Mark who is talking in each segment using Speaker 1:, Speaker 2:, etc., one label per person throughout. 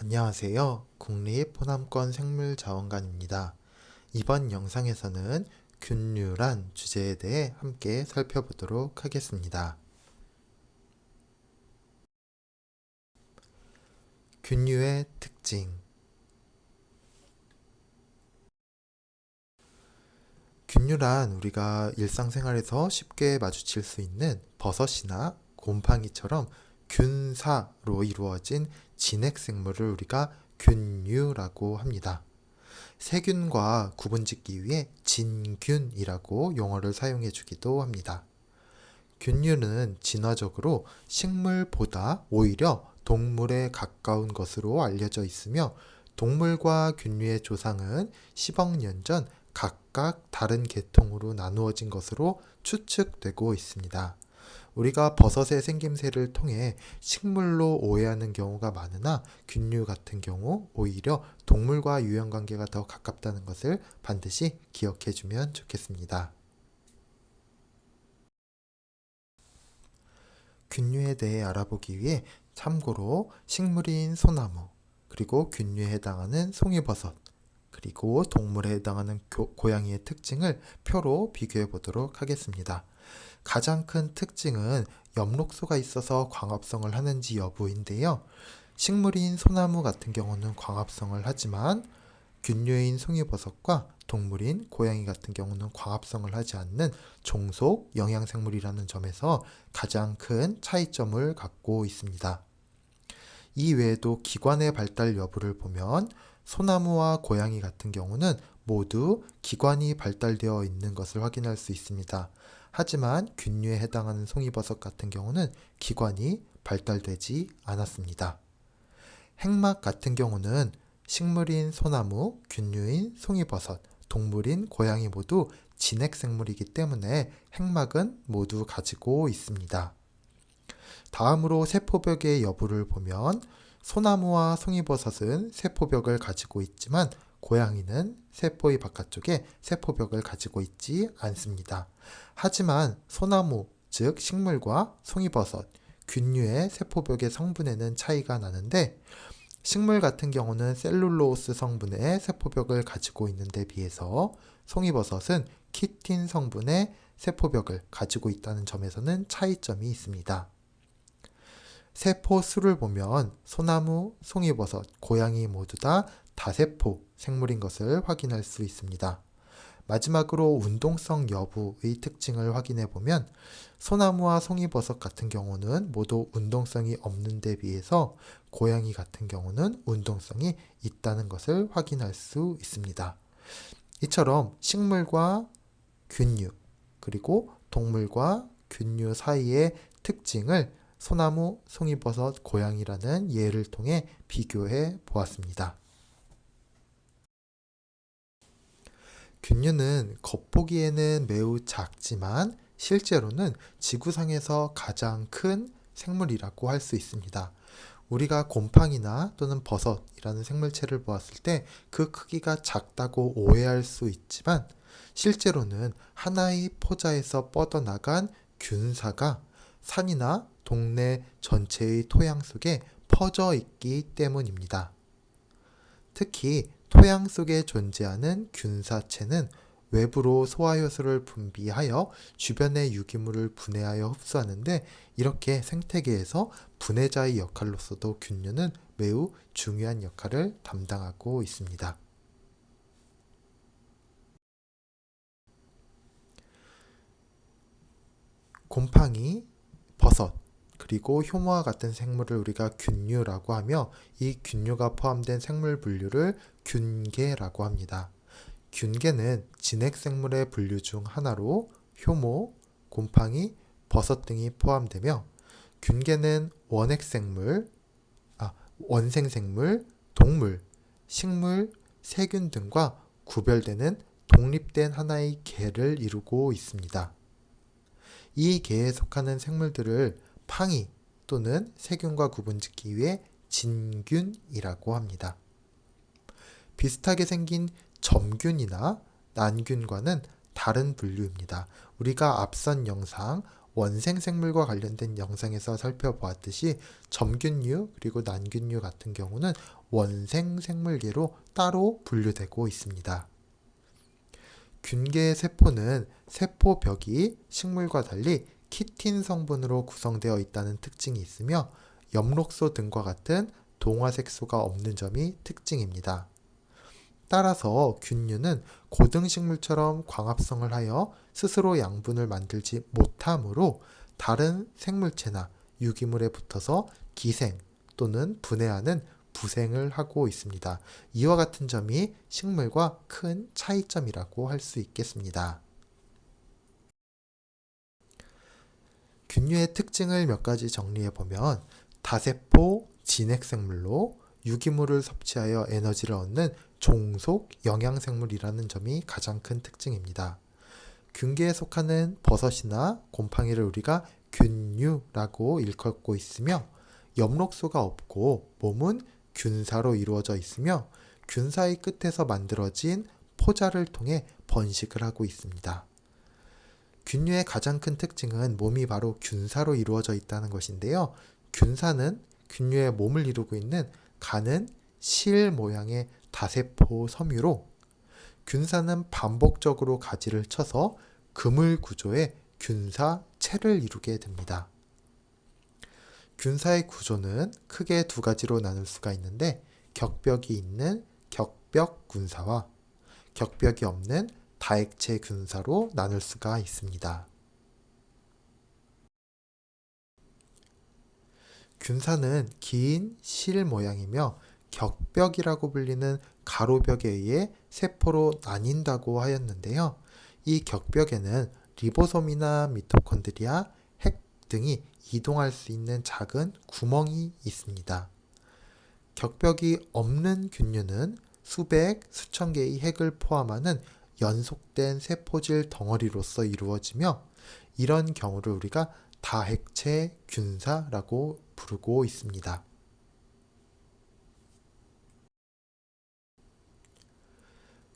Speaker 1: 안녕하세요. 국립호남권 생물자원관입니다. 이번 영상에서는 균류란 주제에 대해 함께 살펴보도록 하겠습니다. 균류의 특징. 균류란 우리가 일상생활에서 쉽게 마주칠 수 있는 버섯이나 곰팡이처럼 균사로 이루어진 진핵생물을 우리가 균류라고 합니다. 세균과 구분짓기 위해 진균이라고 용어를 사용해 주기도 합니다. 균류는 진화적으로 식물보다 오히려 동물에 가까운 것으로 알려져 있으며 동물과 균류의 조상은 10억 년 전 각각 다른 계통으로 나누어진 것으로 추측되고 있습니다. 우리가 버섯의 생김새를 통해 식물로 오해하는 경우가 많으나 균류 같은 경우 오히려 동물과 유형관계가 더 가깝다는 것을 반드시 기억해 주면 좋겠습니다. 균류에 대해 알아보기 위해 참고로 식물인 소나무, 그리고 균류에 해당하는 송이버섯, 그리고 동물에 해당하는 고양이의 특징을 표로 비교해 보도록 하겠습니다. 가장 큰 특징은 엽록소가 있어서 광합성을 하는지 여부인데요. 식물인 소나무 같은 경우는 광합성을 하지만 균류인 송이버섯과 동물인 고양이 같은 경우는 광합성을 하지 않는 종속 영양생물이라는 점에서 가장 큰 차이점을 갖고 있습니다. 이 외에도 기관의 발달 여부를 보면 소나무와 고양이 같은 경우는 모두 기관이 발달되어 있는 것을 확인할 수 있습니다. 하지만 균류에 해당하는 송이버섯 같은 경우는 기관이 발달되지 않았습니다. 핵막 같은 경우는 식물인 소나무, 균류인 송이버섯, 동물인 고양이 모두 진핵생물이기 때문에 핵막은 모두 가지고 있습니다. 다음으로 세포벽의 여부를 보면 소나무와 송이버섯은 세포벽을 가지고 있지만 고양이는 세포의 바깥쪽에 세포벽을 가지고 있지 않습니다. 하지만 소나무, 즉 식물과 송이버섯, 균류의 세포벽의 성분에는 차이가 나는데 식물 같은 경우는 셀룰로스 성분의 세포벽을 가지고 있는 데 비해서 송이버섯은 키틴 성분의 세포벽을 가지고 있다는 점에서는 차이점이 있습니다. 세포 수를 보면 소나무, 송이버섯, 고양이 모두 다 다세포 생물인 것을 확인할 수 있습니다. 마지막으로 운동성 여부의 특징을 확인해 보면 소나무와 송이버섯 같은 경우는 모두 운동성이 없는 데 비해서 고양이 같은 경우는 운동성이 있다는 것을 확인할 수 있습니다. 이처럼 식물과 균류, 그리고 동물과 균류 사이의 특징을 소나무, 송이버섯, 고양이라는 예를 통해 비교해 보았습니다. 균류는 겉보기에는 매우 작지만 실제로는 지구상에서 가장 큰 생물이라고 할 수 있습니다. 우리가 곰팡이나 또는 버섯이라는 생물체를 보았을 때 그 크기가 작다고 오해할 수 있지만 실제로는 하나의 포자에서 뻗어나간 균사가 산이나 동네 전체의 토양 속에 퍼져 있기 때문입니다. 특히 토양 속에 존재하는 균사체는 외부로 소화효소를 분비하여 주변의 유기물을 분해하여 흡수하는데 이렇게 생태계에서 분해자의 역할로서도 균류는 매우 중요한 역할을 담당하고 있습니다. 곰팡이, 버섯, 그리고 효모와 같은 생물을 우리가 균류라고 하며 이 균류가 포함된 생물 분류를 균계라고 합니다. 균계는 진핵생물의 분류 중 하나로 효모, 곰팡이, 버섯 등이 포함되며 균계는 원생생물, 동물, 식물, 세균 등과 구별되는 독립된 하나의 계를 이루고 있습니다. 이 계에 속하는 생물들을 팡이 또는 세균과 구분짓기 위해 진균이라고 합니다. 비슷하게 생긴 점균이나 난균과는 다른 분류입니다. 우리가 앞선 영상 원생생물과 관련된 영상에서 살펴보았듯이 점균류 그리고 난균류 같은 경우는 원생생물계로 따로 분류되고 있습니다. 균계의 세포는 세포벽이 식물과 달리 키틴 성분으로 구성되어 있다는 특징이 있으며 엽록소 등과 같은 동화색소가 없는 점이 특징입니다. 따라서 균류는 고등식물처럼 광합성을 하여 스스로 양분을 만들지 못하므로 다른 생물체나 유기물에 붙어서 기생 또는 분해하는 부생을 하고 있습니다. 이와 같은 점이 식물과 큰 차이점이라고 할 수 있겠습니다. 균류의 특징을 몇 가지 정리해 보면 다세포 진핵생물로 유기물을 섭취하여 에너지를 얻는 종속 영양생물이라는 점이 가장 큰 특징입니다. 균계에 속하는 버섯이나 곰팡이를 우리가 균류라고 일컫고 있으며 엽록소가 없고 몸은 균사로 이루어져 있으며 균사의 끝에서 만들어진 포자를 통해 번식을 하고 있습니다. 균류의 가장 큰 특징은 몸이 바로 균사로 이루어져 있다는 것인데요. 균사는 균류의 몸을 이루고 있는 가는 실 모양의 다세포 섬유로 균사는 반복적으로 가지를 쳐서 그물 구조의 균사체를 이루게 됩니다. 균사의 구조는 크게 두 가지로 나눌 수가 있는데 격벽이 있는 격벽균사와 격벽이 없는 다액체 균사로 나눌 수가 있습니다. 균사는 긴 실 모양이며 격벽이라고 불리는 가로벽에 의해 세포로 나뉜다고 하였는데요. 이 격벽에는 리보솜이나 미토콘드리아, 핵 등이 이동할 수 있는 작은 구멍이 있습니다. 격벽이 없는 균류는 수백, 수천 개의 핵을 포함하는 연속된 세포질 덩어리로서 이루어지며 이런 경우를 우리가 다핵체 균사라고 부르고 있습니다.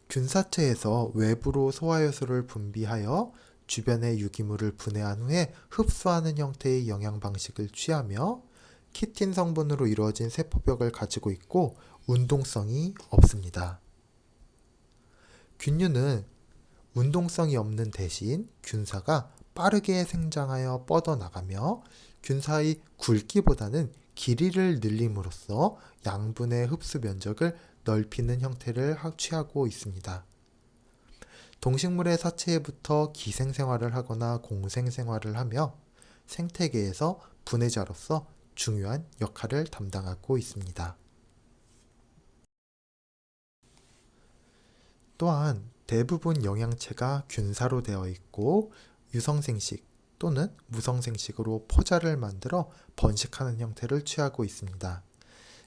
Speaker 1: 균사체에서 외부로 소화효소를 분비하여 주변의 유기물을 분해한 후에 흡수하는 형태의 영양 방식을 취하며 키틴 성분으로 이루어진 세포벽을 가지고 있고 운동성이 없습니다. 균류는 운동성이 없는 대신 균사가 빠르게 생장하여 뻗어나가며 균사의 굵기보다는 길이를 늘림으로써 양분의 흡수 면적을 넓히는 형태를 취하고 있습니다. 동식물의 사체에부터 기생생활을 하거나 공생생활을 하며 생태계에서 분해자로서 중요한 역할을 담당하고 있습니다. 또한 대부분 영양체가 균사로 되어 있고 유성생식 또는 무성생식으로 포자를 만들어 번식하는 형태를 취하고 있습니다.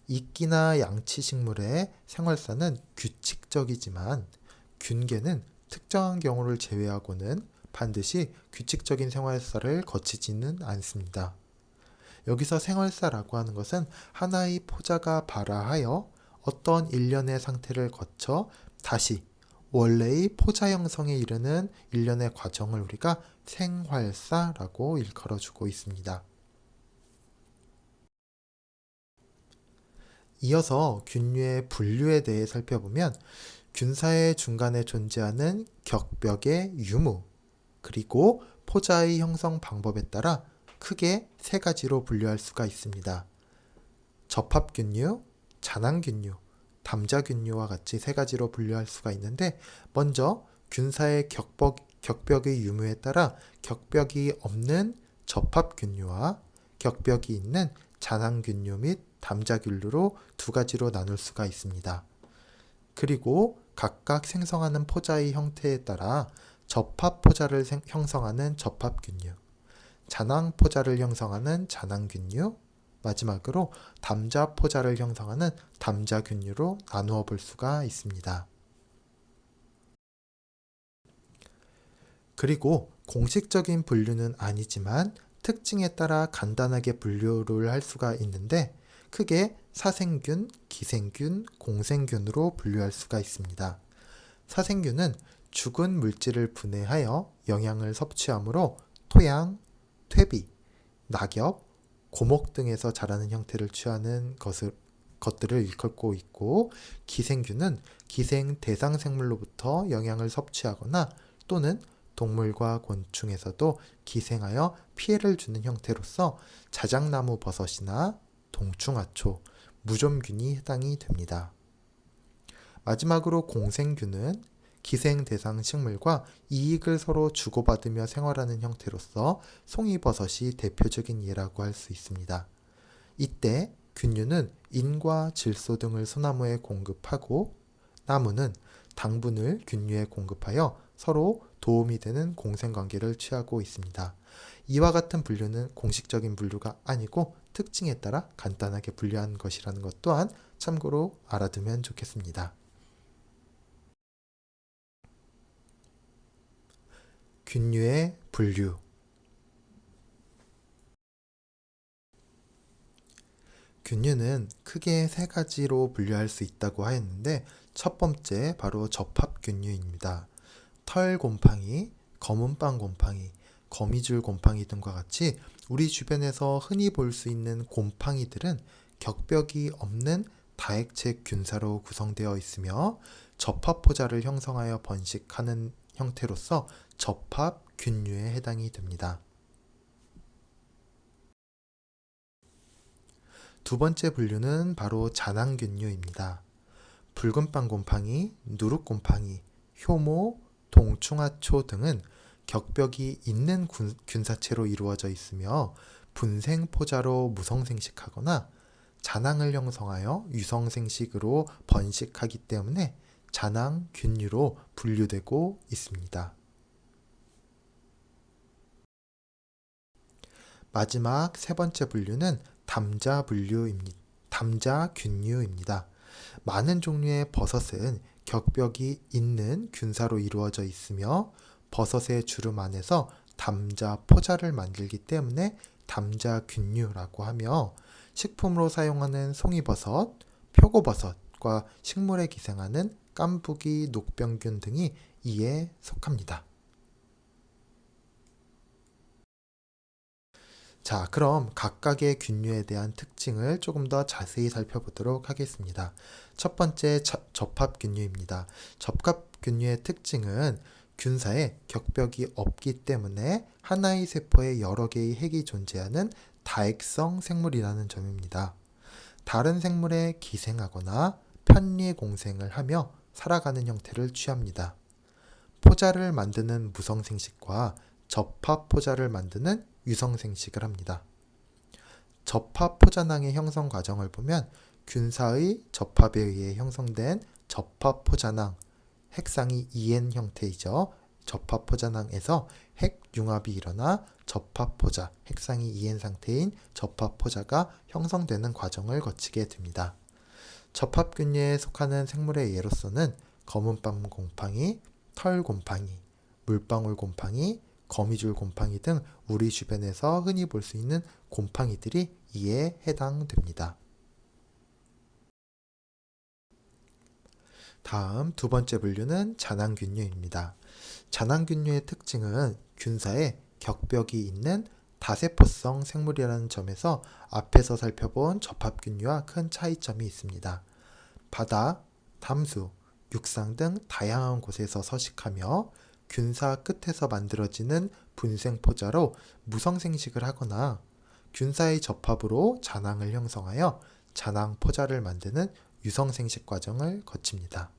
Speaker 1: 이끼나 양치식물의 생활사는 규칙적이지만 균계는 특정한 경우를 제외하고는 반드시 규칙적인 생활사를 거치지는 않습니다. 여기서 생활사라고 하는 것은 하나의 포자가 발화하여 어떤 일련의 상태를 거쳐 다시 원래의 포자 형성에 이르는 일련의 과정을 우리가 생활사라고 일컬어주고 있습니다. 이어서 균류의 분류에 대해 살펴보면 균사의 중간에 존재하는 격벽의 유무 그리고 포자의 형성 방법에 따라 크게 세 가지로 분류할 수가 있습니다. 접합균류, 잔항균류, 담자균류와 같이 세 가지로 분류할 수가 있는데 먼저 균사의 격벽의 유무에 따라 격벽이 없는 접합균류와 격벽이 있는 잔항균류 및 담자균류로 두 가지로 나눌 수가 있습니다. 그리고 각각 생성하는 포자의 형태에 따라 접합포자를 형성하는 접합균류, 잔항포자를 형성하는 잔항균류, 마지막으로 담자포자를 형성하는 담자균류로 나누어 볼 수가 있습니다. 그리고 공식적인 분류는 아니지만 특징에 따라 간단하게 분류를 할 수가 있는데 크게 사생균, 기생균, 공생균으로 분류할 수가 있습니다. 사생균은 죽은 물질을 분해하여 영양을 섭취하므로 토양, 퇴비, 낙엽, 고목 등에서 자라는 형태를 취하는 것들을 일컫고 있고, 기생균은 기생 대상 생물로부터 영양을 섭취하거나 또는 동물과 곤충에서도 기생하여 피해를 주는 형태로서 자작나무 버섯이나 동충하초, 무좀균이 해당이 됩니다. 마지막으로 공생균은 기생 대상 식물과 이익을 서로 주고받으며 생활하는 형태로서 송이버섯이 대표적인 예라고 할 수 있습니다. 이때 균류는 인과 질소 등을 소나무에 공급하고 나무는 당분을 균류에 공급하여 서로 도움이 되는 공생관계를 취하고 있습니다. 이와 같은 분류는 공식적인 분류가 아니고 특징에 따라 간단하게 분류한 것이라는 것 또한 참고로 알아두면 좋겠습니다. 균류의 분류. 균류는 크게 세 가지로 분류할 수 있다고 하였는데, 첫 번째 바로 접합균류입니다. 털곰팡이, 검은빵 곰팡이, 거미줄 곰팡이 등과 같이 우리 주변에서 흔히 볼 수 있는 곰팡이들은 격벽이 없는 다액체 균사로 구성되어 있으며 접합포자를 형성하여 번식하는 형태로서 접합균류에 해당이 됩니다. 두 번째 분류는 바로 잔황균류입니다. 붉은빵 곰팡이, 누룩곰팡이, 효모, 동충하초 등은 격벽이 있는 균사체로 이루어져 있으며 분생포자로 무성생식하거나 잔황을 형성하여 유성생식으로 번식하기 때문에 잔황균류로 분류되고 있습니다. 마지막 세 번째 분류는 담자균류입니다. 많은 종류의 버섯은 격벽이 있는 균사로 이루어져 있으며 버섯의 주름 안에서 담자 포자를 만들기 때문에 담자균류라고 하며, 식품으로 사용하는 송이버섯, 표고버섯과 식물에 기생하는 깐부기, 녹병균 등이 이에 속합니다. 자, 그럼 각각의 균류에 대한 특징을 조금 더 자세히 살펴보도록 하겠습니다. 첫 번째 접합균류입니다. 접합균류의 특징은 균사에 격벽이 없기 때문에 하나의 세포에 여러 개의 핵이 존재하는 다액성 생물이라는 점입니다. 다른 생물에 기생하거나 편리 공생을 하며 살아가는 형태를 취합니다. 포자를 만드는 무성생식과 접합포자를 만드는 유성생식을 합니다. 접합포자낭의 형성 과정을 보면 균사의 접합에 의해 형성된 접합포자낭, 핵상이 EN 형태이죠. 접합포자낭에서 핵융합이 일어나 접합포자, 핵상이 EN 상태인 접합포자가 형성되는 과정을 거치게 됩니다. 접합균류에 속하는 생물의 예로서는 검은빵 곰팡이, 털곰팡이, 물방울 곰팡이, 거미줄 곰팡이 등 우리 주변에서 흔히 볼 수 있는 곰팡이들이 이에 해당됩니다. 다음 두 번째 분류는 잔황균류입니다. 잔황균류의 특징은 균사에 격벽이 있는 다세포성 생물이라는 점에서 앞에서 살펴본 접합균류와 큰 차이점이 있습니다. 바다, 담수, 육상 등 다양한 곳에서 서식하며 균사 끝에서 만들어지는 분생포자로 무성생식을 하거나 균사의 접합으로 잔황을 형성하여 잔황포자를 만드는 유성생식 과정을 거칩니다.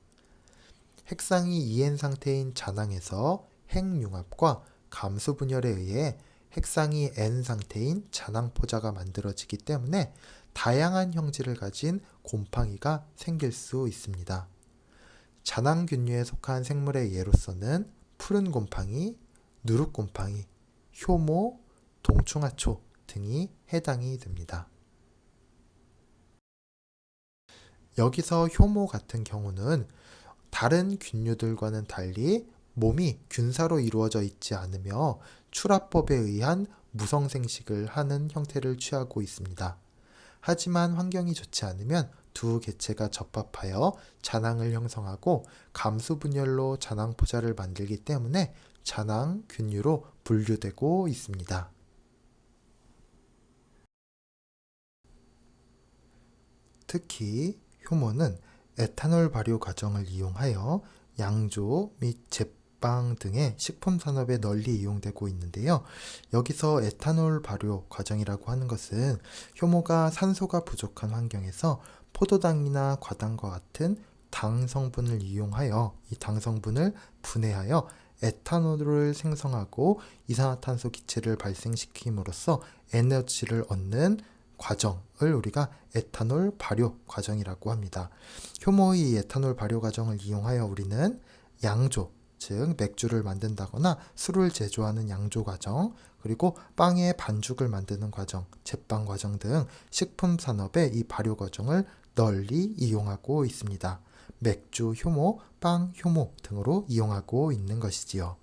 Speaker 1: 핵상이 EN 상태인 잔황에서 핵융합과 감수분열에 의해 핵상이 N 상태인 잔황포자가 만들어지기 때문에 다양한 형질을 가진 곰팡이가 생길 수 있습니다. 잔황균류에 속한 생물의 예로서는 푸른 곰팡이, 누룩곰팡이, 효모, 동충하초 등이 해당이 됩니다. 여기서 효모 같은 경우는 다른 균류들과는 달리 몸이 균사로 이루어져 있지 않으며 출합법에 의한 무성생식을 하는 형태를 취하고 있습니다. 하지만 환경이 좋지 않으면 두 개체가 접합하여 잔황을 형성하고 감수분열로 잔황포자를 만들기 때문에 잔황균류로 분류되고 있습니다. 특히 효모는 에탄올 발효 과정을 이용하여 양조 및 제빵 등의 식품 산업에 널리 이용되고 있는데요. 여기서 에탄올 발효 과정이라고 하는 것은 효모가 산소가 부족한 환경에서 포도당이나 과당과 같은 당 성분을 이용하여 이 당 성분을 분해하여 에탄올을 생성하고 이산화탄소 기체를 발생시킴으로써 에너지를 얻는 과정을 우리가 에탄올 발효 과정이라고 합니다. 효모의 이 에탄올 발효 과정을 이용하여 우리는 양조, 즉 맥주를 만든다거나 술을 제조하는 양조 과정, 그리고 빵의 반죽을 만드는 과정, 제빵 과정 등 식품 산업의 이 발효 과정을 널리 이용하고 있습니다. 맥주 효모, 빵 효모 등으로 이용하고 있는 것이지요.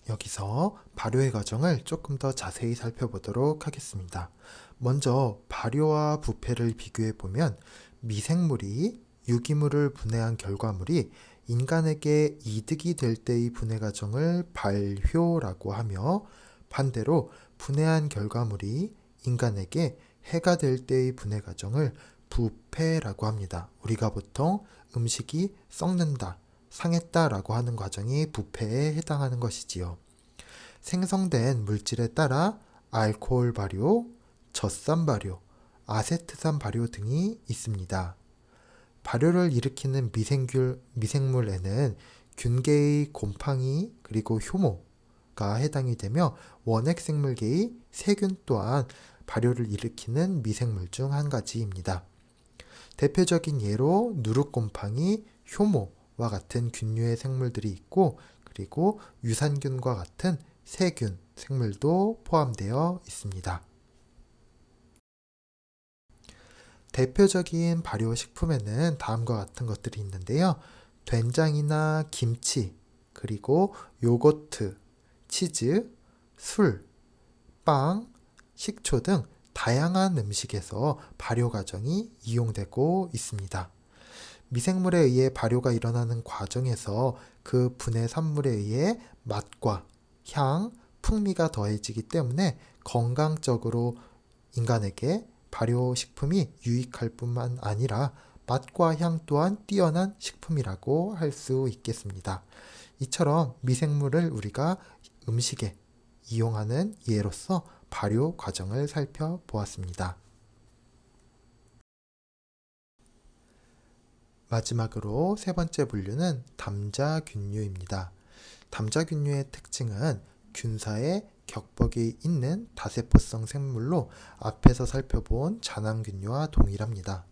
Speaker 1: 여기서 발효의 과정을 조금 더 자세히 살펴보도록 하겠습니다. 먼저 발효와 부패를 비교해 보면 미생물이 유기물을 분해한 결과물이 인간에게 이득이 될 때의 분해 과정을 발효라고 하며, 반대로 분해한 결과물이 인간에게 해가 될 때의 분해 과정을 부패라고 합니다. 우리가 보통 음식이 썩는다, 상했다라고 하는 과정이 부패에 해당하는 것이지요. 생성된 물질에 따라 알코올 발효, 젖산 발효, 아세트산 발효 등이 있습니다. 발효를 일으키는 미생물에는 균계의 곰팡이 그리고 효모가 해당이 되며, 원핵생물계의 세균 또한 발효를 일으키는 미생물 중 한 가지입니다. 대표적인 예로 누룩곰팡이, 효모와 같은 균류의 생물들이 있고, 그리고 유산균과 같은 세균, 생물도 포함되어 있습니다. 대표적인 발효식품에는 다음과 같은 것들이 있는데요. 된장이나 김치, 그리고 요거트, 치즈, 술, 빵, 식초 등 다양한 음식에서 발효 과정이 이용되고 있습니다. 미생물에 의해 발효가 일어나는 과정에서 그 분해 산물에 의해 맛과 향, 풍미가 더해지기 때문에 건강적으로 인간에게 발효식품이 유익할 뿐만 아니라 맛과 향 또한 뛰어난 식품이라고 할 수 있겠습니다. 이처럼 미생물을 우리가 음식에 이용하는 예로서 발효 과정을 살펴보았습니다. 마지막으로 세 번째 분류는 담자균류입니다. 담자균류의 특징은 균사의 격벽이 있는 다세포성 생물로 앞에서 살펴본 잔황균류와 동일합니다.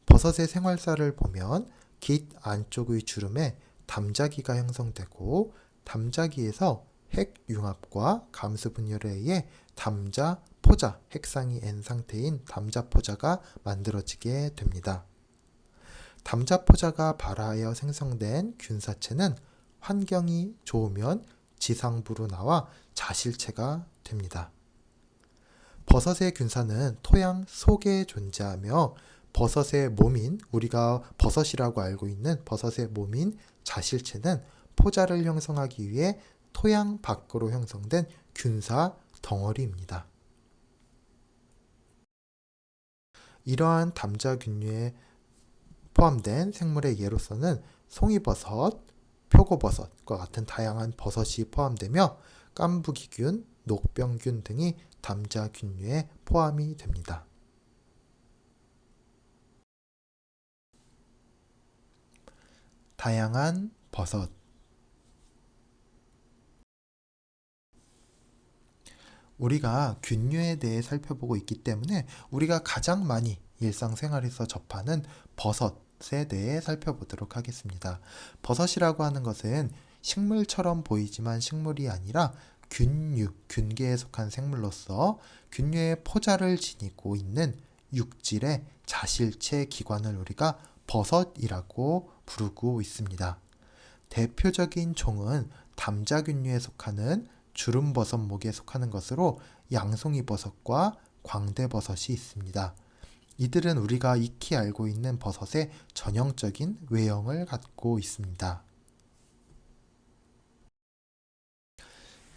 Speaker 1: 버섯의 생활사를 보면 깃 안쪽의 주름에 담자기가 형성되고, 담자기에서 핵융합과 감수분열에 의해 담자포자, 핵상이 N 상태인 담자포자가 만들어지게 됩니다. 담자포자가 발화하여 생성된 균사체는 환경이 좋으면 지상부로 나와 자실체가 됩니다. 버섯의 균사는 토양 속에 존재하며, 버섯의 몸인, 우리가 버섯이라고 알고 있는 버섯의 몸인 자실체는 포자를 형성하기 위해 토양 밖으로 형성된 균사 덩어리입니다. 이러한 담자균류에 포함된 생물의 예로서는 송이버섯, 표고버섯과 같은 다양한 버섯이 포함되며, 깐부기균, 녹병균 등이 담자균류에 포함이 됩니다. 다양한 버섯. 우리가 균류에 대해 살펴보고 있기 때문에 우리가 가장 많이 일상생활에서 접하는 버섯에 대해 살펴보도록 하겠습니다. 버섯이라고 하는 것은 식물처럼 보이지만 식물이 아니라 균류, 균계에 속한 생물로서 균류의 포자를 지니고 있는 육질의 자실체 기관을 우리가 버섯이라고 부르고 있습니다. 대표적인 종은 담자균류에 속하는 주름버섯목에 속하는 것으로 양송이버섯과 광대버섯이 있습니다. 이들은 우리가 익히 알고 있는 버섯의 전형적인 외형을 갖고 있습니다.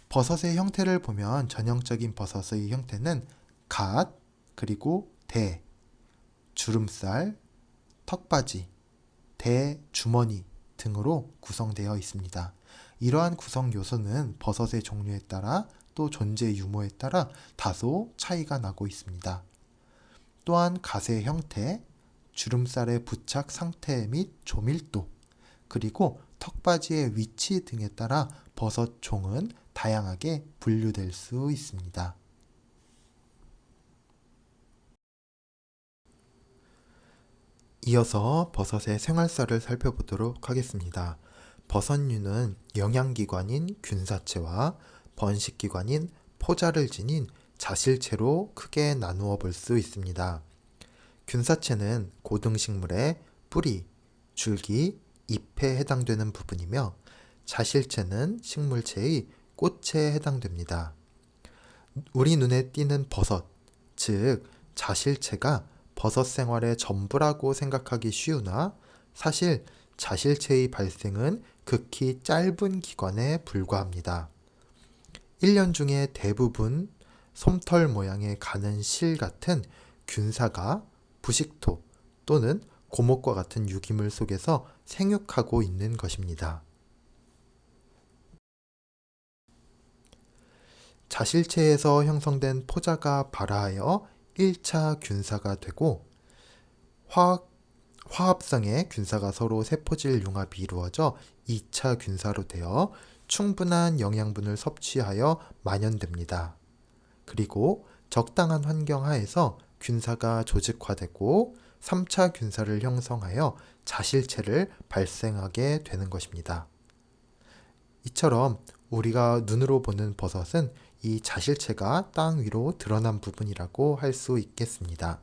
Speaker 1: 버섯의 형태를 보면 전형적인 버섯의 형태는 갓, 그리고 대, 주름살, 턱받이, 대주머니 등으로 구성되어 있습니다. 이러한 구성 요소는 버섯의 종류에 따라 또 존재 유무에 따라 다소 차이가 나고 있습니다. 또한 갓의 형태, 주름살의 부착 상태 및 조밀도, 그리고 턱받이의 위치 등에 따라 버섯 종은 다양하게 분류될 수 있습니다. 이어서 버섯의 생활사를 살펴보도록 하겠습니다. 버섯류는 영양기관인 균사체와 번식기관인 포자를 지닌 자실체로 크게 나누어 볼 수 있습니다. 균사체는 고등식물의 뿌리, 줄기, 잎에 해당되는 부분이며 자실체는 식물체의 꽃에 해당됩니다. 우리 눈에 띄는 버섯, 즉 자실체가 버섯 생활의 전부라고 생각하기 쉬우나 사실 자실체의 발생은 극히 짧은 기간에 불과합니다. 1년 중에 대부분 솜털 모양의 가는 실 같은 균사가 부식토 또는 고목과 같은 유기물 속에서 생육하고 있는 것입니다. 자실체에서 형성된 포자가 발화하여 1차 균사가 되고 화합성의 균사가 서로 세포질 융합이 이루어져 2차 균사로 되어 충분한 영양분을 섭취하여 만연됩니다. 그리고 적당한 환경 하에서 균사가 조직화되고 3차 균사를 형성하여 자실체를 발생하게 되는 것입니다. 이처럼 우리가 눈으로 보는 버섯은 이 자실체가 땅 위로 드러난 부분이라고 할 수 있겠습니다.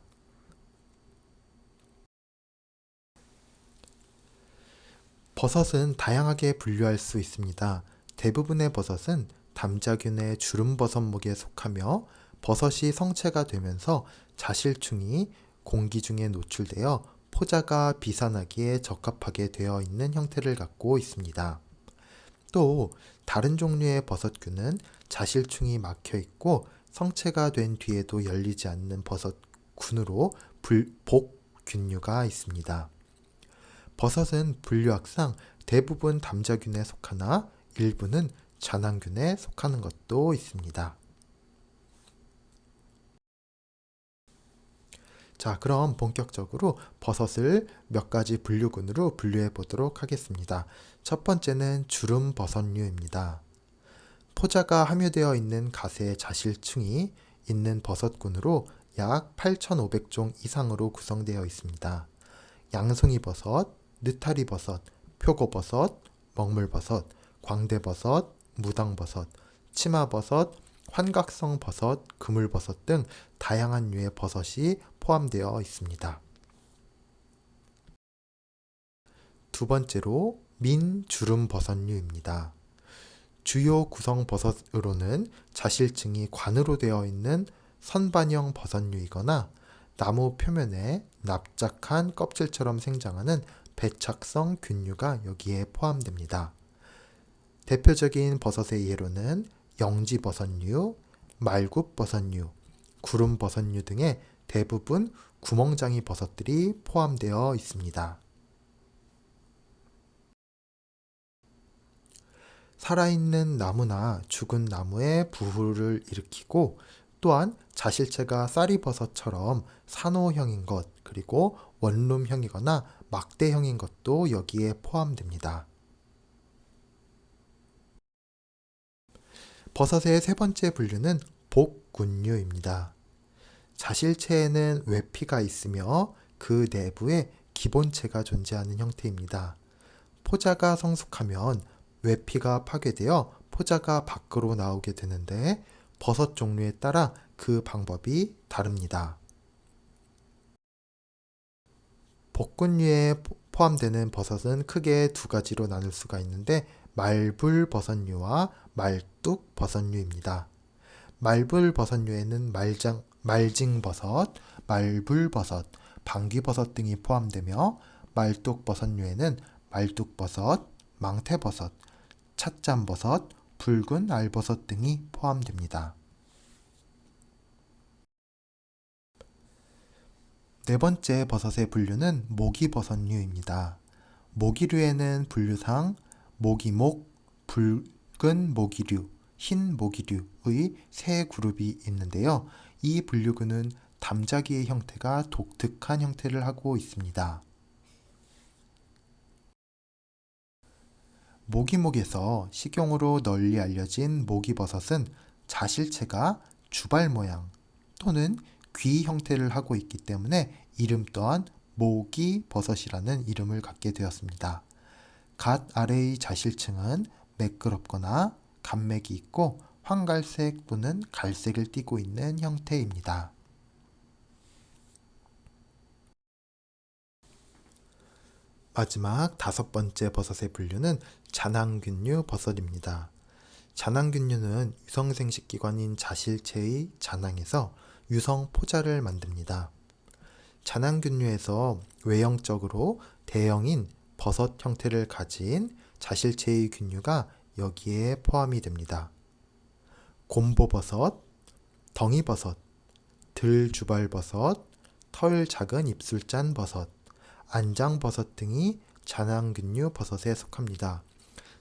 Speaker 1: 버섯은 다양하게 분류할 수 있습니다. 대부분의 버섯은 담자균의 주름버섯목에 속하며 버섯이 성체가 되면서 자실충이 공기 중에 노출되어 포자가 비산하기에 적합하게 되어 있는 형태를 갖고 있습니다. 또 다른 종류의 버섯균은 자실충이 막혀 있고 성체가 된 뒤에도 열리지 않는 버섯균으로 복균류가 있습니다. 버섯은 분류학상 대부분 담자균에 속하나 일부는 잔황균에 속하는 것도 있습니다. 자, 그럼 본격적으로 버섯을 몇 가지 분류군으로 분류해 보도록 하겠습니다. 첫 번째는 주름버섯류입니다. 포자가 함유되어 있는 갓의 자실층이 있는 버섯군으로 약 8,500종 이상으로 구성되어 있습니다. 양송이버섯, 느타리버섯, 표고버섯, 먹물버섯, 광대버섯, 무당버섯, 치마버섯, 환각성버섯, 그물버섯 등 다양한 류의 버섯이 포함되어 있습니다. 두 번째로 민주름버섯류입니다. 주요 구성버섯으로는 자실층이 관으로 되어 있는 선반형 버섯류이거나 나무 표면에 납작한 껍질처럼 생장하는 배착성 균류가 여기에 포함됩니다. 대표적인 버섯의 예로는 영지버섯류, 말굽버섯류, 구름버섯류 등의 대부분 구멍장이 버섯들이 포함되어 있습니다. 살아있는 나무나 죽은 나무에 부후를 일으키고 또한 자실체가 쌀이버섯처럼 산호형인 것 그리고 원룸형이거나 막대형인 것도 여기에 포함됩니다. 버섯의 세 번째 분류는 복군류입니다. 자실체에는 외피가 있으며 그 내부에 기본체가 존재하는 형태입니다. 포자가 성숙하면 외피가 파괴되어 포자가 밖으로 나오게 되는데 버섯 종류에 따라 그 방법이 다릅니다. 복근류에 포함되는 버섯은 크게 두 가지로 나눌 수가 있는데 말불버섯류와 말뚝버섯류입니다. 말불버섯류에는 말징버섯, 말불버섯, 방귀버섯 등이 포함되며 말뚝버섯류에는 말뚝버섯, 망태버섯, 찻잠버섯, 붉은 알버섯 등이 포함됩니다. 네 번째 버섯의 분류는 모기버섯류입니다. 모기류에는 분류상 모기목, 붉은 모기류, 흰 모기류의 세 그룹이 있는데요. 이 분류군은 담자기의 형태가 독특한 형태를 하고 있습니다. 모기목에서 식용으로 널리 알려진 모기버섯은 자실체가 주발 모양 또는 귀 형태를 하고 있기 때문에 이름 또한 모기버섯이라는 이름을 갖게 되었습니다. 갓 아래의 자실층은 매끄럽거나 간맥이 있고 황갈색 또는 갈색을 띠고 있는 형태입니다. 마지막 다섯 번째 버섯의 분류는 잔황균류 버섯입니다. 잔황균류는 유성생殖기관인 자실체의 잔황에서 유성 포자를 만듭니다. 잔황균류에서 외형적으로 대형인 버섯 형태를 가진 자실체의 균류가 여기에 포함이 됩니다. 곰보버섯, 덩이버섯, 들주발버섯, 털 작은 입술잔 버섯, 안장버섯 등이 잔황균류 버섯에 속합니다.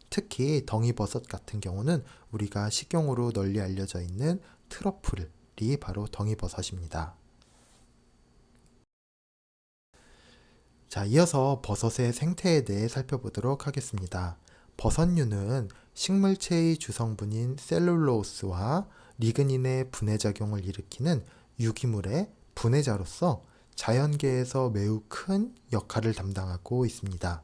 Speaker 1: 특히 덩이버섯 같은 경우는 우리가 식용으로 널리 알려져 있는 트러플이 바로 덩이버섯입니다. 자, 이어서 버섯의 생태에 대해 살펴보도록 하겠습니다. 버섯류는 식물체의 주성분인 셀룰로스와 리그닌의 분해작용을 일으키는 유기물의 분해자로서 자연계에서 매우 큰 역할을 담당하고 있습니다.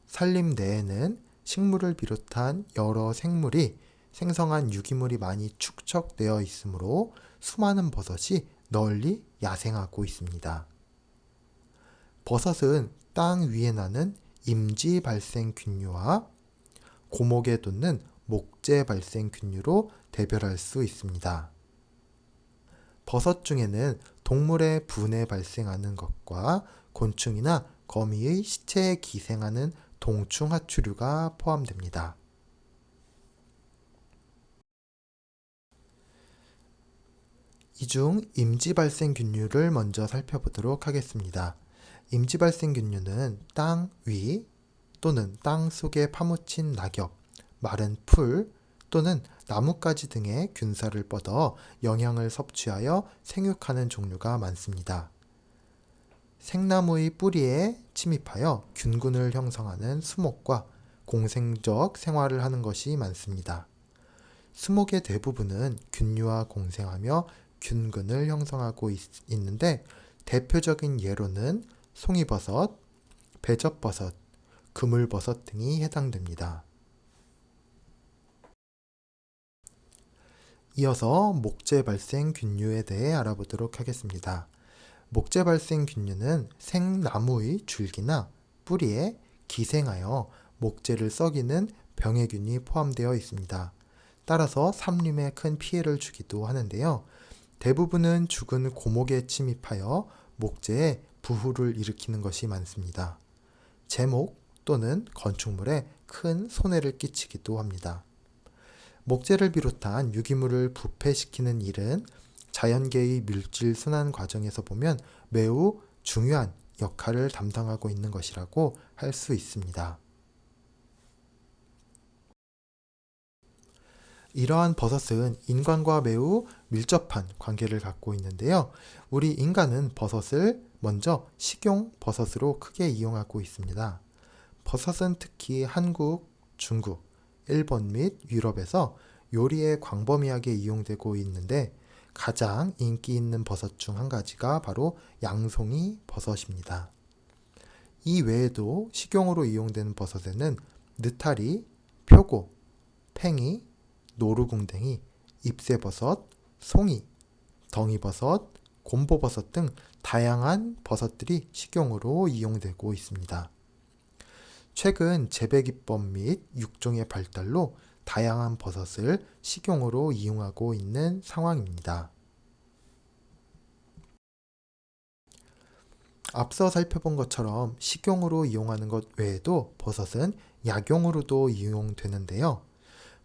Speaker 1: 산림 내에는 식물을 비롯한 여러 생물이 생성한 유기물이 많이 축적되어 있으므로 수많은 버섯이 널리 야생하고 있습니다. 버섯은 땅 위에 나는 임지 발생균류와 고목에 돋는 목재 발생균류로 대별할 수 있습니다. 버섯 중에는 동물의 분해 발생하는 것과 곤충이나 거미의 시체에 기생하는 동충하초류가 포함됩니다. 이 중 임지발생균류를 먼저 살펴보도록 하겠습니다. 임지발생균류는 땅 위 또는 땅 속에 파묻힌 낙엽, 마른 풀 또는 나뭇가지 등의 균사를 뻗어 영양을 섭취하여 생육하는 종류가 많습니다. 생나무의 뿌리에 침입하여 균군을 형성하는 수목과 공생적 생활을 하는 것이 많습니다. 수목의 대부분은 균류와 공생하며 균근을 형성하고 있는데 대표적인 예로는 송이버섯, 배젖버섯, 그물버섯 등이 해당됩니다. 이어서 목재 발생 균류에 대해 알아보도록 하겠습니다. 목재 발생 균류는 생나무의 줄기나 뿌리에 기생하여 목재를 썩이는 병해균이 포함되어 있습니다. 따라서 삼림에 큰 피해를 주기도 하는데요. 대부분은 죽은 고목에 침입하여 목재에 부후를 일으키는 것이 많습니다. 제목 또는 건축물에 큰 손해를 끼치기도 합니다. 목재를 비롯한 유기물을 부패시키는 일은 자연계의 물질 순환 과정에서 보면 매우 중요한 역할을 담당하고 있는 것이라고 할 수 있습니다. 이러한 버섯은 인간과 매우 밀접한 관계를 갖고 있는데요. 우리 인간은 버섯을 먼저 식용 버섯으로 크게 이용하고 있습니다. 버섯은 특히 한국, 중국, 일본 및 유럽에서 요리에 광범위하게 이용되고 있는데 가장 인기 있는 버섯 중 한 가지가 바로 양송이 버섯입니다. 이 외에도 식용으로 이용되는 버섯에는 느타리, 표고, 팽이, 노루궁뎅이, 잎새버섯, 송이, 덩이버섯, 곰보버섯 등 다양한 버섯들이 식용으로 이용되고 있습니다. 최근 재배기법 및 육종의 발달로 다양한 버섯을 식용으로 이용하고 있는 상황입니다. 앞서 살펴본 것처럼 식용으로 이용하는 것 외에도 버섯은 약용으로도 이용되는데요.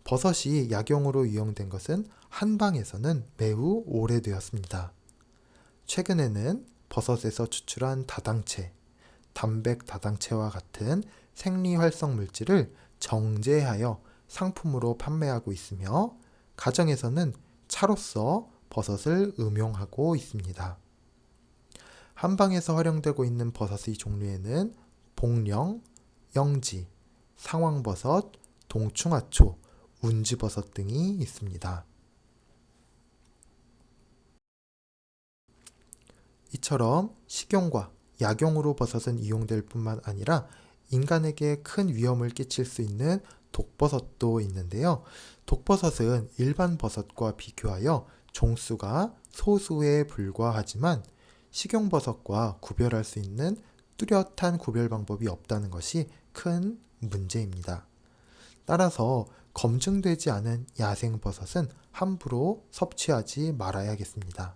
Speaker 1: 버섯이 약용으로 이용된 것은 한방에서는 매우 오래되었습니다. 최근에는 버섯에서 추출한 다당체, 단백 다당체와 같은 생리활성 물질을 정제하여 상품으로 판매하고 있으며 가정에서는 차로서 버섯을 음용하고 있습니다. 한방에서 활용되고 있는 버섯의 종류에는 복령, 영지, 상황버섯, 동충하초, 운지버섯 등이 있습니다. 이처럼 식용과 약용으로 버섯은 이용될 뿐만 아니라 인간에게 큰 위험을 끼칠 수 있는 독버섯도 있는데요. 독버섯은 일반 버섯과 비교하여 종수가 소수에 불과하지만 식용버섯과 구별할 수 있는 뚜렷한 구별 방법이 없다는 것이 큰 문제입니다. 따라서 검증되지 않은 야생버섯은 함부로 섭취하지 말아야겠습니다.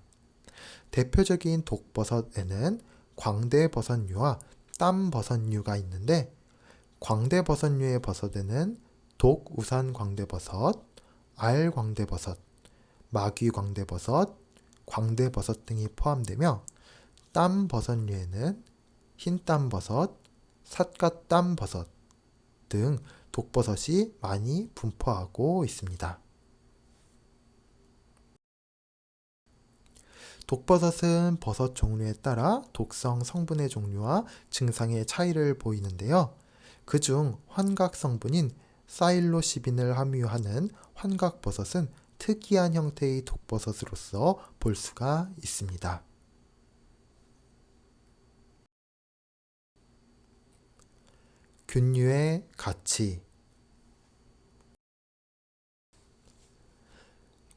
Speaker 1: 대표적인 독버섯에는 광대버섯류와 땀버섯류가 있는데 광대버섯류의 버섯에는 독우산광대버섯, 알광대버섯, 마귀광대버섯, 광대버섯 등이 포함되며 땀버섯류에는 흰땀버섯, 삿갓땀버섯 등 독버섯이 많이 분포하고 있습니다. 독버섯은 버섯 종류에 따라 독성 성분의 종류와 증상의 차이를 보이는데요. 그중 환각 성분인 사일로시빈을 함유하는 환각버섯은 특이한 형태의 독버섯으로서 볼 수가 있습니다. 균류의 가치.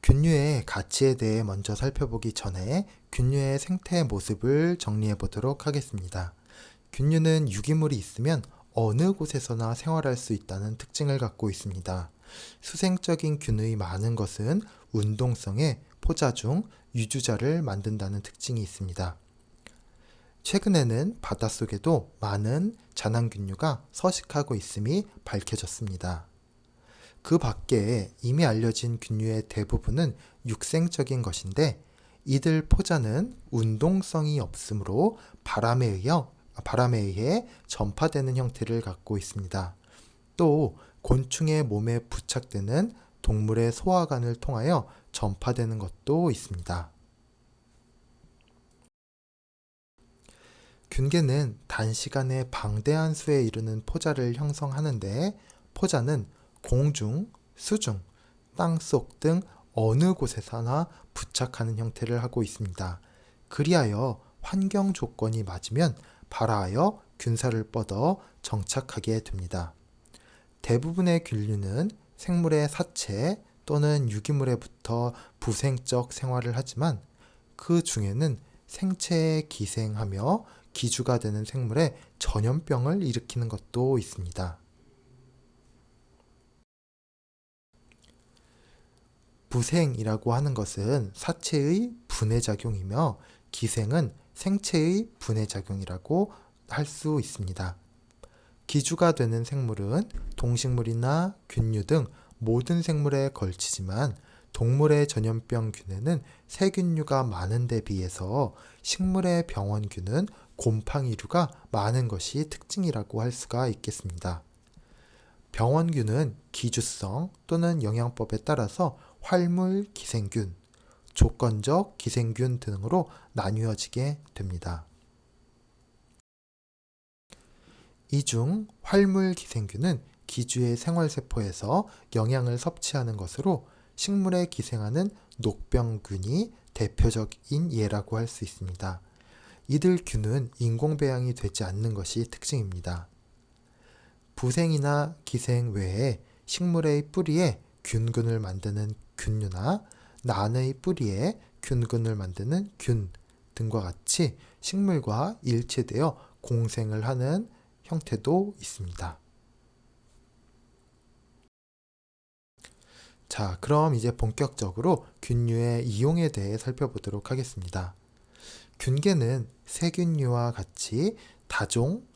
Speaker 1: 균류의 가치에 대해 먼저 살펴보기 전에 균류의 생태 모습을 정리해 보도록 하겠습니다. 균류는 유기물이 있으면 어느 곳에서나 생활할 수 있다는 특징을 갖고 있습니다. 수생적인 균의 많은 것은 운동성에 포자 중 유주자를 만든다는 특징이 있습니다. 최근에는 바닷속에도 많은 잔항균류가 서식하고 있음이 밝혀졌습니다. 그 밖에 이미 알려진 균류의 대부분은 육생적인 것인데 이들 포자는 운동성이 없으므로 바람에 의해 전파되는 형태를 갖고 있습니다. 또 곤충의 몸에 부착되는 동물의 소화관을 통하여 전파되는 것도 있습니다. 균계는 단시간에 방대한 수에 이르는 포자를 형성하는데 포자는 공중, 수중, 땅속 등 어느 곳에서나 부착하는 형태를 하고 있습니다. 그리하여 환경 조건이 맞으면 발화하여 균사를 뻗어 정착하게 됩니다. 대부분의 균류는 생물의 사체 또는 유기물에 붙어 부생적 생활을 하지만 그 중에는 생체에 기생하며 기주가 되는 생물에 전염병을 일으키는 것도 있습니다. 부생이라고 하는 것은 사체의 분해작용이며 기생은 생체의 분해작용이라고 할 수 있습니다. 기주가 되는 생물은 동식물이나 균류 등 모든 생물에 걸치지만 동물의 전염병균에는 세균류가 많은 데 비해서 식물의 병원균은 곰팡이류가 많은 것이 특징이라고 할 수가 있겠습니다. 병원균은 기주성 또는 영양법에 따라서 활물 기생균, 조건적 기생균 등으로 나뉘어지게 됩니다. 이 중 활물 기생균은 기주의 생활세포에서 영양을 섭취하는 것으로 식물에 기생하는 녹병균이 대표적인 예라고 할 수 있습니다. 이들 균은 인공배양이 되지 않는 것이 특징입니다. 부생이나 기생 외에 식물의 뿌리에 균근을 만드는 균류나 난의 뿌리에 균근을 만드는 균 등과 같이 식물과 일체되어 공생을 하는 형태도 있습니다. 자, 그럼 이제 본격적으로 균류의 이용에 대해 살펴보도록 하겠습니다. 균계는 세균류와 같이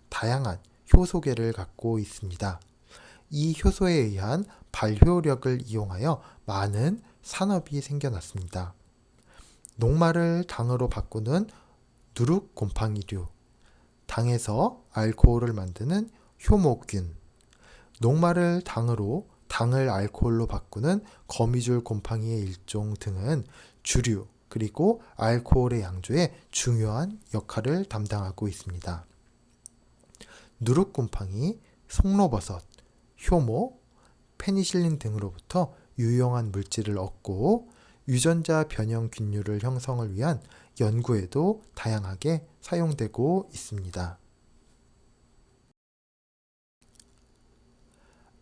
Speaker 1: 다양한 효소계를 갖고 있습니다. 이 효소에 의한 발효력을 이용하여 많은 산업이 생겨났습니다. 녹말을 당으로 바꾸는 누룩곰팡이류, 당에서 알코올을 만드는 효모균, 녹말을 당을 알코올로 바꾸는 거미줄 곰팡이의 일종 등은 주류 그리고 알코올의 양조에 중요한 역할을 담당하고 있습니다. 누룩곰팡이, 송로버섯, 효모, 페니실린 등으로부터 유용한 물질을 얻고 유전자 변형균류를 형성을 위한 연구에도 다양하게 사용되고 있습니다.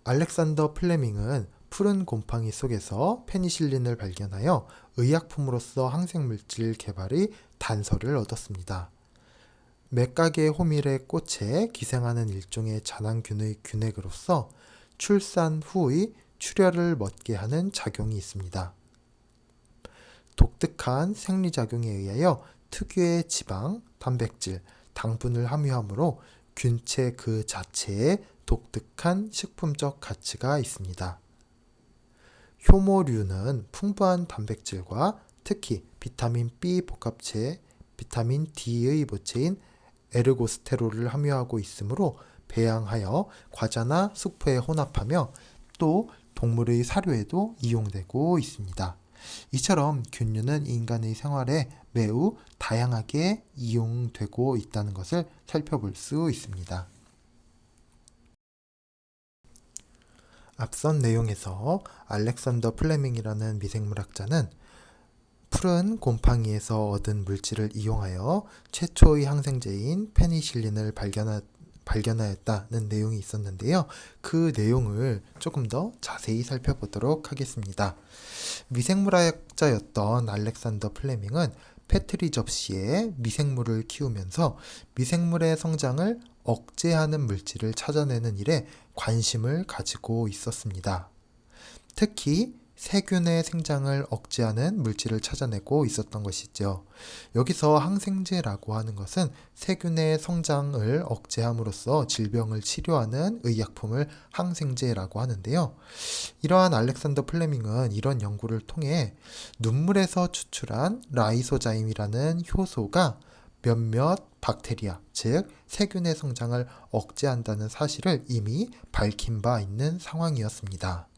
Speaker 1: 알렉산더 플레밍은 푸른 곰팡이 속에서 페니실린을 발견하여 의약품으로서 항생물질 개발의 단서를 얻었습니다. 맥각의 호밀의 꽃에 기생하는 일종의 잔황균의 균핵으로서 출산 후의 출혈을 멎게 하는 작용이 있습니다. 독특한 생리작용에 의하여 특유의 지방, 단백질, 당분을 함유하므로 균체 그 자체에 독특한 식품적 가치가 있습니다. 효모류는 풍부한 단백질과 특히 비타민 B 복합체, 비타민 D의 모체인 에르고스테롤을 함유하고 있으므로 배양하여 과자나 수프에 혼합하며 또 동물의 사료에도 이용되고 있습니다. 이처럼 균류는 인간의 생활에 매우 다양하게 이용되고 있다는 것을 살펴볼 수 있습니다. 앞선 내용에서 알렉산더 플레밍이라는 미생물학자는 푸른 곰팡이에서 얻은 물질을 이용하여 최초의 항생제인 페니실린을 발견하였다는 내용이 있었는데요. 그 내용을 조금 더 자세히 살펴보도록 하겠습니다. 미생물학자였던 알렉산더 플레밍은 페트리 접시에 미생물을 키우면서 미생물의 성장을 억제하는 물질을 찾아내는 일에 관심을 가지고 있었습니다. 특히 세균의 생장을 억제하는 물질을 찾아내고 있었던 것이죠. 여기서 항생제라고 하는 것은 세균의 성장을 억제함으로써 질병을 치료하는 의약품을 항생제라고 하는데요. 이러한 알렉산더 플레밍은 이런 연구를 통해 눈물에서 추출한 라이소자임이라는 효소가 몇몇 박테리아, 즉 세균의 성장을 억제한다는 사실을 이미 밝힌 바 있는 상황이었습니다.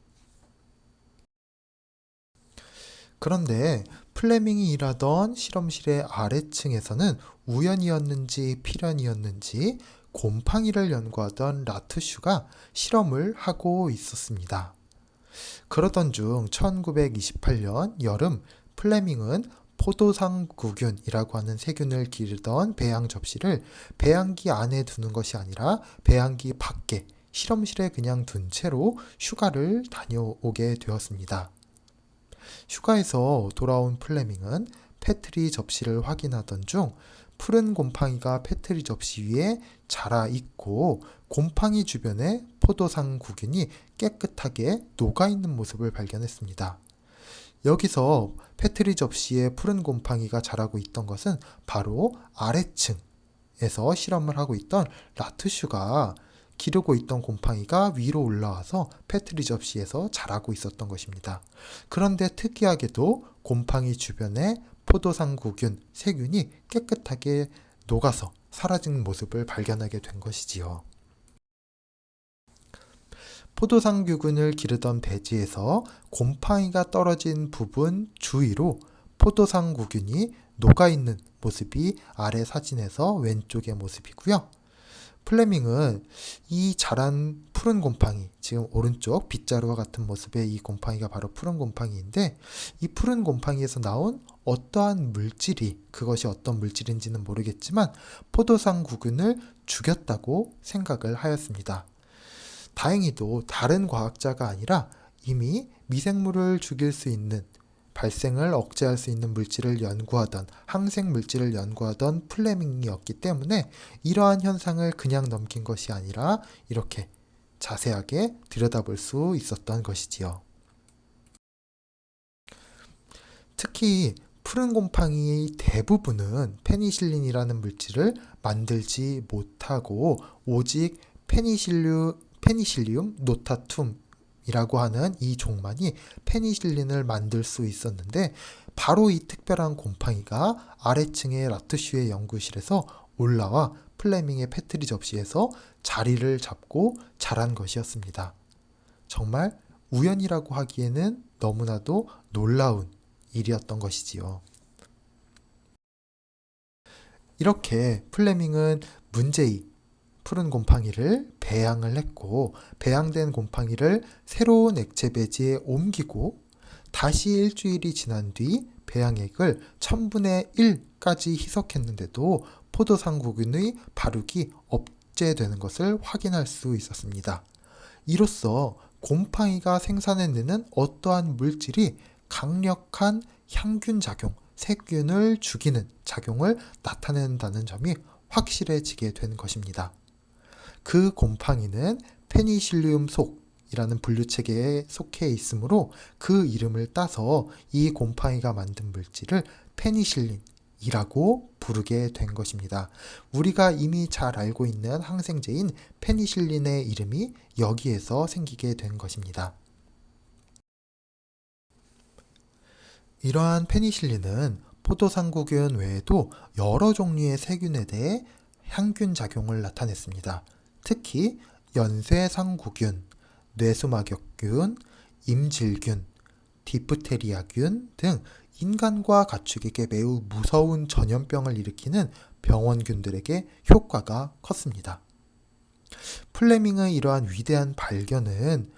Speaker 1: 그런데 플레밍이 일하던 실험실의 아래층에서는 우연이었는지 필연이었는지 곰팡이를 연구하던 라트슈가 실험을 하고 있었습니다. 그러던 중 1928년 여름 플레밍은 포도상구균이라고 하는 세균을 기르던 배양 접시를 배양기 안에 두는 것이 아니라 배양기 밖에 실험실에 그냥 둔 채로 휴가를 다녀오게 되었습니다. 휴가에서 돌아온 플레밍은 페트리 접시를 확인하던 중 푸른 곰팡이가 페트리 접시 위에 자라 있고 곰팡이 주변에 포도상구균이 깨끗하게 녹아있는 모습을 발견했습니다. 여기서 페트리 접시에 푸른 곰팡이가 자라고 있던 것은 바로 아래층에서 실험을 하고 있던 라트슈가 기르고 있던 곰팡이가 위로 올라와서 페트리 접시에서 자라고 있었던 것입니다. 그런데 특이하게도 곰팡이 주변에 포도상구균, 세균이 깨끗하게 녹아서 사라진 모습을 발견하게 된 것이지요. 포도상구균을 기르던 배지에서 곰팡이가 떨어진 부분 주위로 포도상구균이 녹아있는 모습이 아래 사진에서 왼쪽의 모습이고요. 플레밍은 이 자란 푸른 곰팡이, 지금 오른쪽 빗자루와 같은 모습의 이 곰팡이가 바로 푸른 곰팡이인데 이 푸른 곰팡이에서 나온 어떠한 물질이, 그것이 어떤 물질인지는 모르겠지만 포도상구균을 죽였다고 생각을 하였습니다. 다행히도 다른 과학자가 아니라 이미 미생물을 죽일 수 있는, 발생을 억제할 수 있는 물질을 연구하던, 항생 물질을 연구하던 플레밍이었기 때문에 이러한 현상을 그냥 넘긴 것이 아니라 이렇게 자세하게 들여다볼 수 있었던 것이지요. 특히 푸른 곰팡이의 대부분은 페니실린이라는 물질을 만들지 못하고 오직 페니실리움 노타툼 이라고 하는 이 종만이 페니실린을 만들 수 있었는데 바로 이 특별한 곰팡이가 아래층의 라투슈의 연구실에서 올라와 플레밍의 페트리 접시에서 자리를 잡고 자란 것이었습니다. 정말 우연이라고 하기에는 너무나도 놀라운 일이었던 것이지요. 이렇게 플레밍은 문제의 푸른 곰팡이를 배양을 했고 배양된 곰팡이를 새로운 액체 배지에 옮기고 다시 일주일이 지난 뒤 배양액을 1000분의 1까지 희석했는데도 포도상구균의 발육이 억제되는 것을 확인할 수 있었습니다. 이로써 곰팡이가 생산해내는 어떠한 물질이 강력한 향균 작용, 세균을 죽이는 작용을 나타낸다는 점이 확실해지게 된 것입니다. 그 곰팡이는 페니실리움 속이라는 분류체계에 속해 있으므로 그 이름을 따서 이 곰팡이가 만든 물질을 페니실린이라고 부르게 된 것입니다. 우리가 이미 잘 알고 있는 항생제인 페니실린의 이름이 여기에서 생기게 된 것입니다. 이러한 페니실린은 포도상구균 외에도 여러 종류의 세균에 대해 향균 작용을 나타냈습니다. 특히 연쇄상구균, 뇌수막염균, 임질균, 디프테리아균 등 인간과 가축에게 매우 무서운 전염병을 일으키는 병원균들에게 효과가 컸습니다. 플레밍의 이러한 위대한 발견은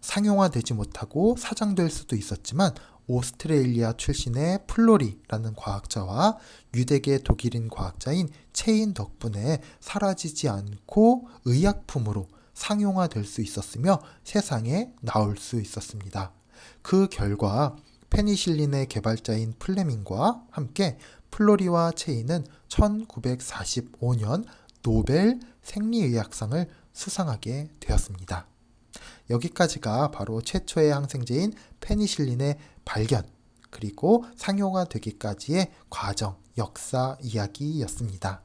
Speaker 1: 상용화되지 못하고 사장될 수도 있었지만 오스트레일리아 출신의 플로리라는 과학자와 유대계 독일인 과학자인 체인 덕분에 사라지지 않고 의약품으로 상용화될 수 있었으며 세상에 나올 수 있었습니다. 그 결과 페니실린의 개발자인 플레밍과 함께 플로리와 체인은 1945년 노벨 생리의학상을 수상하게 되었습니다. 여기까지가 바로 최초의 항생제인 페니실린의 발견 그리고 상용화되기까지의 과정, 역사 이야기였습니다.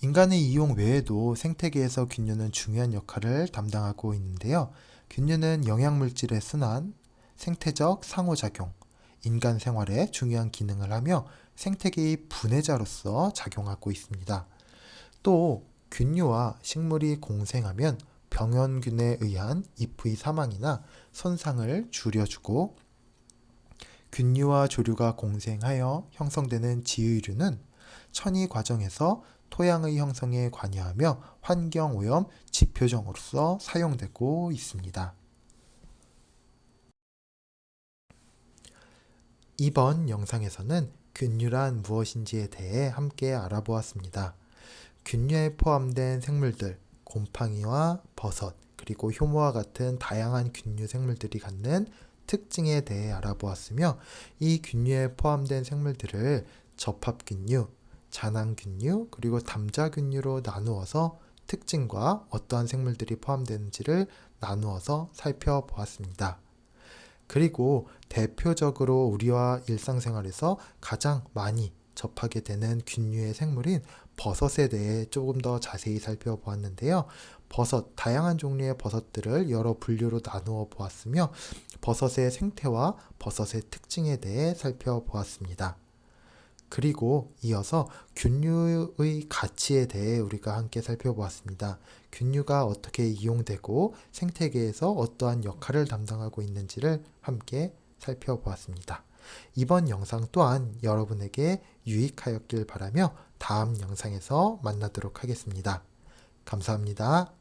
Speaker 1: 인간의 이용 외에도 생태계에서 균류는 중요한 역할을 담당하고 있는데요. 균류는 영양물질의 순환, 생태적 상호작용, 인간 생활에 중요한 기능을 하며 생태계의 분해자로서 작용하고 있습니다. 또 균류와 식물이 공생하면 병원균에 의한 잎의 사망이나 손상을 줄여주고 균류와 조류가 공생하여 형성되는 지의류는 천이 과정에서 토양의 형성에 관여하며 환경오염 지표정으로서 사용되고 있습니다. 이번 영상에서는 균류란 무엇인지에 대해 함께 알아보았습니다. 균류에 포함된 생물들, 곰팡이와 버섯, 그리고 효모와 같은 다양한 균류 생물들이 갖는 특징에 대해 알아보았으며 이 균류에 포함된 생물들을 접합균류, 잔항균류, 그리고 담자균류로 나누어서 특징과 어떠한 생물들이 포함되는지를 나누어서 살펴보았습니다. 그리고 대표적으로 우리와 일상생활에서 가장 많이 접하게 되는 균류의 생물인 버섯에 대해 조금 더 자세히 살펴보았는데요. 버섯, 다양한 종류의 버섯들을 여러 분류로 나누어 보았으며 버섯의 생태와 버섯의 특징에 대해 살펴보았습니다. 그리고 이어서 균류의 가치에 대해 우리가 함께 살펴보았습니다. 균류가 어떻게 이용되고 생태계에서 어떠한 역할을 담당하고 있는지를 함께 살펴보았습니다. 이번 영상 또한 여러분에게 유익하였길 바라며 다음 영상에서 만나도록 하겠습니다. 감사합니다.